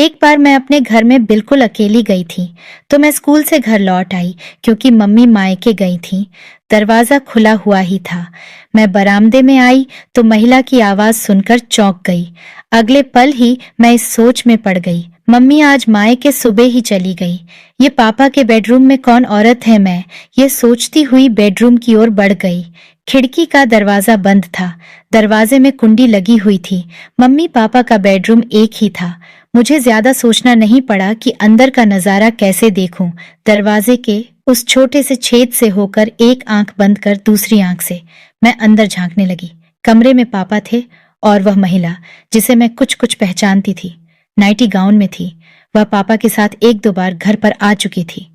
एक बार मैं अपने घर में बिल्कुल अकेली गई थी। तो मैं स्कूल से घर लौट आई क्योंकि मम्मी मायके गई थी। दरवाजा खुला हुआ ही था। मैं बरामदे में आई तो महिला की आवाज सुनकर चौंक गई। अगले पल ही मैं इस सोच में पड़ गई, मम्मी आज मायके सुबह ही चली गई। ये पापा के बेडरूम में कौन औरत है मैं, ये सोचती हुई बेडरूम की ओर बढ़ गई। खिड़की का दरवाजा बंद था। दरवाजे में कुंडी लगी हुई थी। मम्मी पापा का बेडरूम एक ही था। मुझे ज्यादा सोचना नहीं पड़ा कि अंदर का नजारा कैसे देखूं। दरवाजे के उस छोटे से छेद से होकर एक आंख बंद कर दूसरी आंख से मैं अंदर झांकने लगी। कमरे में पापा थे और वह महिला जिसे मैं कुछ कुछ पहचानती थी, नाइटी गाउन में थी। वह पापा के साथ एक दो बार घर पर आ चुकी थी।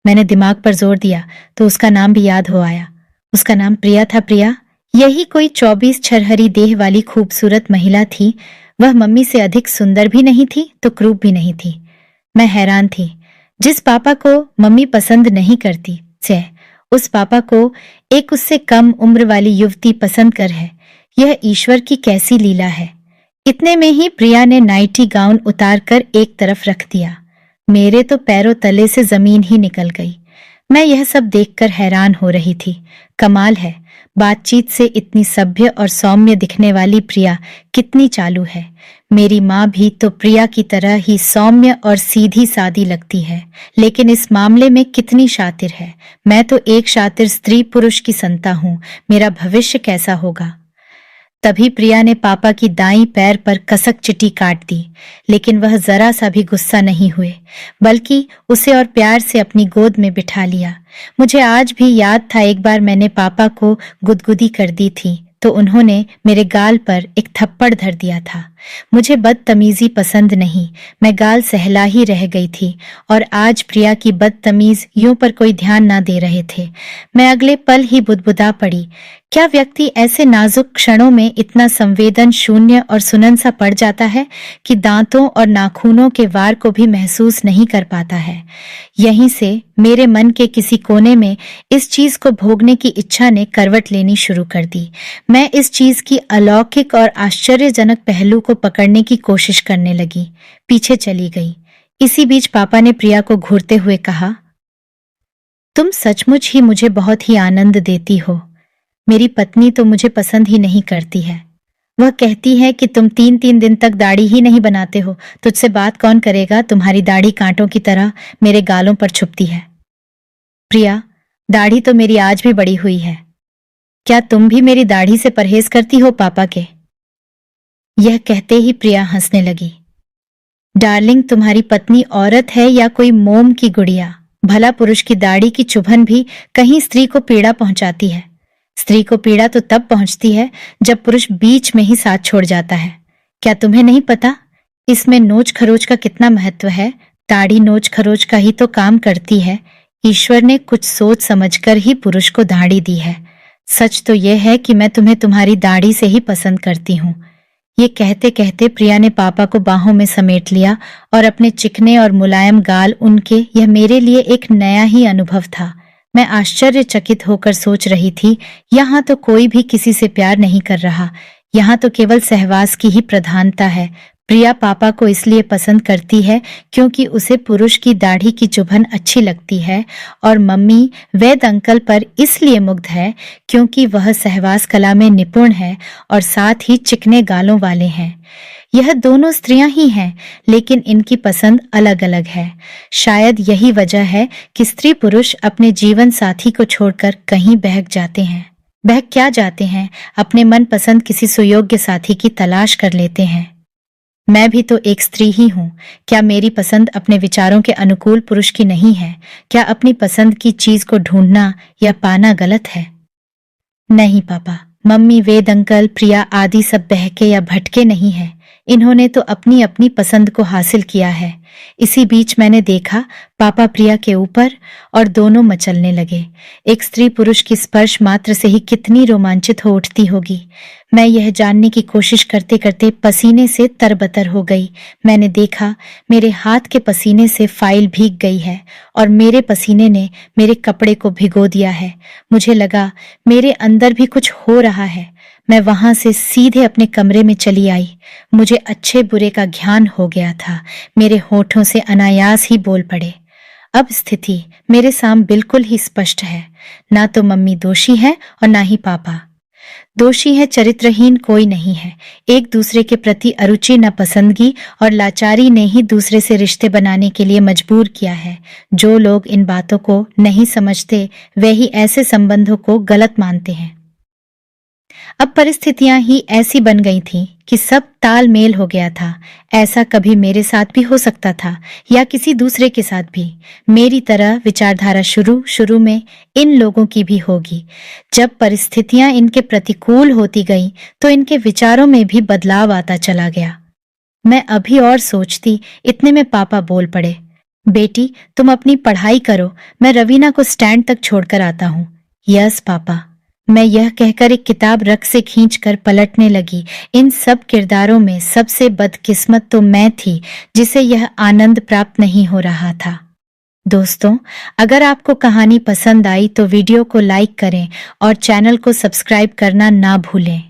मैंने दिमाग पर जोर दिया तो उसका नाम भी याद हो आया। उसका नाम प्रिया था। प्रिया यही कोई 24 छरहरी देह वाली खूबसूरत महिला थी। वह मम्मी से अधिक सुंदर भी नहीं थी तो क्रूप भी नहीं थी। मैं हैरान थी। जिस पापा को मम्मी पसंद नहीं करती उस पापा को एक उससे कम उम्र वाली युवती पसंद कर है। यह ईश्वर की कैसी लीला है। इतने में ही प्रिया ने नाइटी गाउन उतार कर एक तरफ रख दिया। मेरे तो पैरों तले से जमीन ही निकल गई। मैं यह सब देखकर हैरान हो रही थी। कमाल है, बातचीत से इतनी सभ्य और सौम्य दिखने वाली प्रिया कितनी चालू है। मेरी माँ भी तो प्रिया की तरह ही सौम्य और सीधी सादी लगती है, लेकिन इस मामले में कितनी शातिर है। मैं तो एक शातिर स्त्री पुरुष की संता हूँ। मेरा भविष्य कैसा होगा। तभी प्रिया ने पापा की दाईं पैर पर कसक चिटी काट दी, लेकिन वह जरा सा भी गुस्सा नहीं हुए, बल्कि उसे और प्यार से अपनी गोद में बिठा लिया। मुझे आज भी याद था एक बार मैंने पापा को गुदगुदी कर दी थी तो उन्होंने मेरे गाल पर एक थप्पड़ धर दिया था। मुझे बदतमीजी पसंद नहीं, मैं गाल सहला ही रह गई थी और आज प्रिया की बदतमीज यूं पर कोई ध्यान ना दे रहे थे। मैं अगले पल ही बुदबुदा पड़ी। क्या व्यक्ति ऐसे नाजुक क्षणों में इतना संवेदन शून्य और सुननसा पड़ जाता है कि दांतों और नाखूनों के वार को भी महसूस नहीं कर पाता है। यहीं से मेरे मन के किसी कोने में इस चीज को भोगने की इच्छा ने करवट लेनी शुरू कर दी। मैं इस चीज की अलौकिक और आश्चर्यजनक पहलू को पकड़ने की कोशिश करने लगी, पीछे चली गई। इसी बीच पापा ने प्रिया को घूरते हुए कहा, तुम सचमुच ही मुझे बहुत ही आनंद देती हो। मेरी पत्नी तो मुझे पसंद ही नहीं करती है। वह कहती है कि तुम 3-3 दिन तक दाढ़ी ही नहीं बनाते हो, तुझसे बात कौन करेगा, तुम्हारी दाढ़ी कांटों की तरह मेरे गालों पर छुपती है। प्रिया, दाढ़ी तो मेरी आज भी बड़ी हुई है। क्या तुम भी मेरी दाढ़ी से परहेज करती हो पापा के? यह कहते ही प्रिया हंसने लगी। डार्लिंग, तुम्हारी पत्नी औरत है या कोई मोम की गुड़िया? भला पुरुष की दाढ़ी की चुभन भी कहीं स्त्री को पीड़ा पहुंचाती है। स्त्री को पीड़ा तो तब पहुंचती है जब पुरुष बीच में ही साथ छोड़ जाता है। क्या तुम्हें नहीं पता इसमें नोच खरोच का कितना महत्व है? दाढ़ी नोच खरोच का ही तो काम करती है। ईश्वर ने कुछ सोच समझकर ही पुरुष को दाढ़ी दी है। सच तो यह है कि मैं तुम्हें तुम्हारी दाढ़ी से ही पसंद करती हूँ। ये कहते कहते प्रिया ने पापा को बाहों में समेट लिया और अपने चिकने और मुलायम गाल उनके, यह मेरे लिए एक नया ही अनुभव था। मैं आश्चर्यचकित होकर सोच रही थी, यहाँ तो कोई भी किसी से प्यार नहीं कर रहा, यहाँ तो केवल सहवास की ही प्रधानता है। प्रिया पापा को इसलिए पसंद करती है क्योंकि उसे पुरुष की दाढ़ी की चुभन अच्छी लगती है, और मम्मी वैद अंकल पर इसलिए मुग्ध है क्योंकि वह सहवास कला में निपुण है और साथ ही चिकने गालों वाले हैं। यह दोनों स्त्रियां ही हैं, लेकिन इनकी पसंद अलग अलग है। शायद यही वजह है कि स्त्री पुरुष अपने जीवन साथी को छोड़कर कहीं बहक जाते हैं। बहक क्या जाते हैं, अपने मन पसंद किसी सुयोग्य साथी की तलाश कर लेते हैं। मैं भी तो एक स्त्री ही हूँ। क्या मेरी पसंद अपने विचारों के अनुकूल पुरुष की नहीं है? क्या अपनी पसंद की चीज को ढूंढना या पाना गलत है? नहीं पापा, मम्मी, वेद अंकल, प्रिया आदि सब बहके या भटके नहीं है। इन्होंने तो अपनी अपनी पसंद को हासिल किया है। इसी बीच मैंने देखा पापा प्रिया के ऊपर और दोनों मचलने लगे। एक स्त्री पुरुष की स्पर्श मात्र से ही कितनी रोमांचित हो उठती होगी। मैं यह जानने की कोशिश करते करते पसीने से तरबतर हो गई। मैंने देखा मेरे हाथ के पसीने से फाइल भीग गई है और मेरे पसीने ने मेरे कपड़े को भिगो दिया है। मुझे लगा मेरे अंदर भी कुछ हो रहा है। मैं वहां से सीधे अपने कमरे में चली आई। मुझे अच्छे बुरे का ज्ञान हो गया था। मेरे होठों से अनायास ही बोल पड़े। अब स्थिति मेरे सामने बिल्कुल ही स्पष्ट है। ना तो मम्मी दोषी है और ना ही पापा। दोषी है चरित्रहीन कोई नहीं है। एक दूसरे के प्रति अरुचि, नापसंदगी और लाचारी ने ही दूसरे से रिश्ते बनाने के लिए मजबूर किया है। जो लोग इन बातों को नहीं समझते वे ही ऐसे संबंधों को गलत मानते हैं। अब परिस्थितियां ही ऐसी बन गई थीं कि सब तालमेल हो गया था। ऐसा कभी मेरे साथ भी हो सकता था या किसी दूसरे के साथ भी। मेरी तरह विचारधारा शुरू में इन लोगों की भी होगी। जब परिस्थितियां इनके प्रतिकूल होती गईं तो इनके विचारों में भी बदलाव आता चला गया। मैं अभी और सोचती, इतने में पापा बोल पड़े, बेटी तुम अपनी पढ़ाई करो, मैं रवीना को स्टैंड तक छोड़कर आता हूँ। Yes papa. मैं यह कहकर एक किताब रख से खींचकर पलटने लगी। इन सब किरदारों में सबसे बदकिस्मत तो मैं थी जिसे यह आनंद प्राप्त नहीं हो रहा था। दोस्तों, अगर आपको कहानी पसंद आई तो वीडियो को लाइक करें और चैनल को सब्सक्राइब करना ना भूलें।